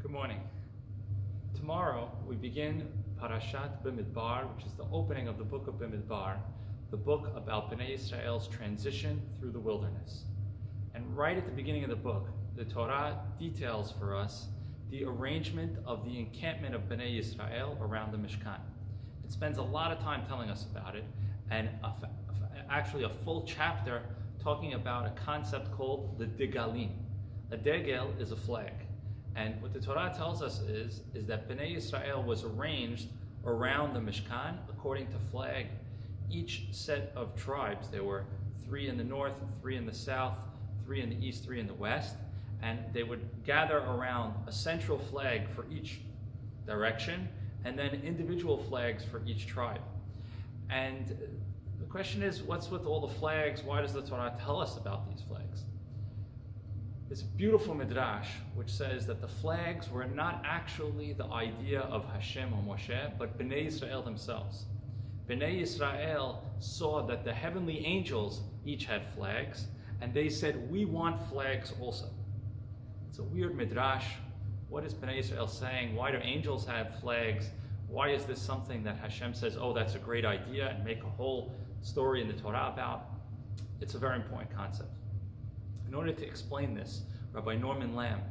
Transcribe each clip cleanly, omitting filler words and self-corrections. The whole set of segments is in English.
Good morning. Tomorrow we begin Parashat Bamidbar, which is the opening of the book of Bamidbar, the book about Bnei Israel's transition through the wilderness. And right at the beginning of the book, the Torah details for us the arrangement of the encampment of Bnei Israel around the Mishkan. It spends a lot of time telling us about it, and actually a full chapter talking about a concept called the Degalim. A Degel is a flag. And what the Torah tells us is that Bnei Israel was arranged around the Mishkan according to flag. Each set of tribes, there were 3 in the north, 3 in the south, 3 in the east, 3 in the west, and they would gather around a central flag for each direction, and then individual flags for each tribe. And the question is, what's with all the flags? Why does the Torah tell us about these flags? There's a beautiful midrash which says that the flags were not actually the idea of Hashem or Moshe, but Bnei Israel themselves. Bnei Israel saw that the heavenly angels each had flags, and they said, we want flags also. It's a weird midrash. What is Bnei Israel saying? Why do angels have flags? Why is this something that Hashem says, oh, that's a great idea, and make a whole story in the Torah about? It's a very important concept. In order to explain this, Rabbi Norman Lamb,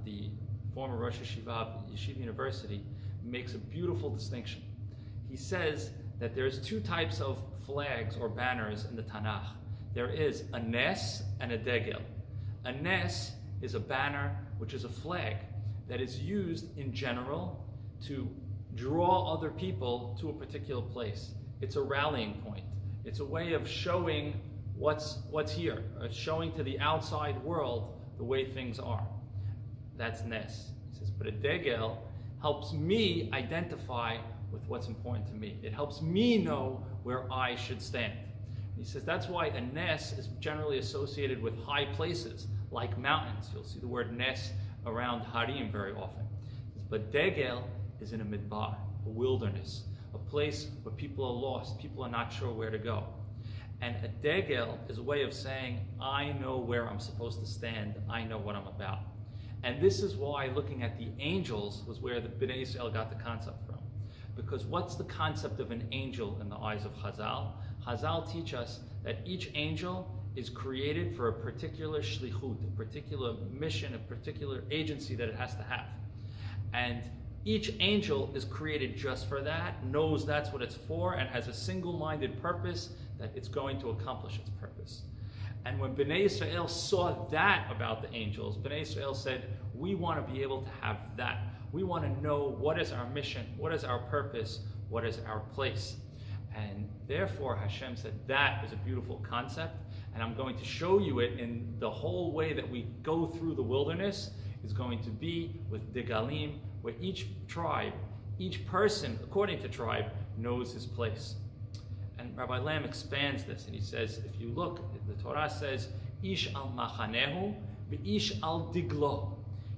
the former Rosh Yeshiva of Yeshiva University, makes a beautiful distinction. He says that there's 2 types of flags or banners in the Tanakh. There is a nes and a degel. A nes is a banner, which is a flag that is used in general to draw other people to a particular place. It's a rallying point. It's a way of showing what's here, showing to the outside world the way things are. That's nes. He says, but a degel helps me identify with what's important to me. It helps me know where I should stand. He says that's why a nes is generally associated with high places, like mountains. You'll see the word nes around Harim very often. But degel is in a midbar, a wilderness, a place where people are lost, people are not sure where to go. And a degel is a way of saying, I know where I'm supposed to stand, I know what I'm about. And this is why looking at the angels was where the Bnei Israel got the concept from. Because what's the concept of an angel in the eyes of Chazal? Chazal teach us that each angel is created for a particular shlichut, a particular mission, a particular agency that it has to have. And each angel is created just for that, knows that's what it's for, and has a single-minded purpose that it's going to accomplish its purpose. And when Bnei Israel saw that about the angels, Bnei Israel said, we want to be able to have that. We want to know what is our mission, what is our purpose, what is our place. And therefore Hashem said, that is a beautiful concept, and I'm going to show you it in the whole way that we go through the wilderness is going to be with Degalim, where each tribe, each person, according to tribe, knows his place. And Rabbi Lamb expands this, and he says, if you look, the Torah says, Ish al machanehu, v'ish al diglo.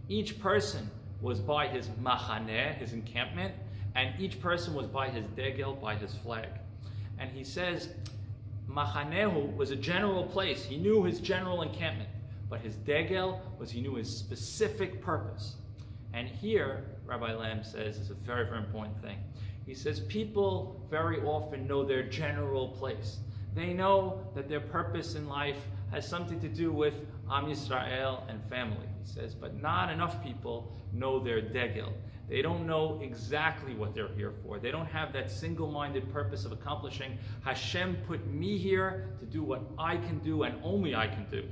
Each person was by his machaneh, his encampment, and each person was by his degel, by his flag. And he says, machanehu was a general place. He knew his general encampment. But his degel was he knew his specific purpose. And here, Rabbi Lamb says, is a very, very important thing. He says people very often know their general place. They know that their purpose in life has something to do with Am Yisrael and family. He says, but not enough people know their degel. They don't know exactly what they're here for. They don't have that single-minded purpose of accomplishing, Hashem put me here to do what I can do and only I can do.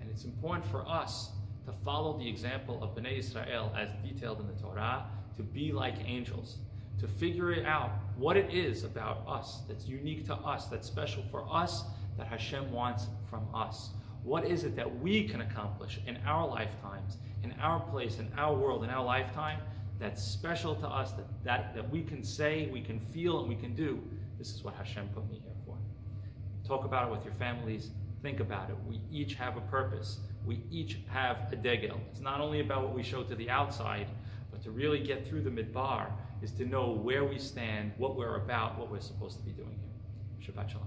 And it's important for us to follow the example of Bnei Israel as detailed in the Torah, to be like angels, to figure it out what it is about us that's unique to us, that's special for us, that Hashem wants from us. What is it that we can accomplish in our lifetimes, in our place, in our world, in our lifetime, that's special to us, that we can say, we can feel, and we can do. This is what Hashem put me here for. Talk about it with your families. Think about it. We each have a purpose. We each have a degel. It's not only about what we show to the outside, but to really get through the midbar is to know where we stand, what we're about, what we're supposed to be doing here. Shabbat Shalom.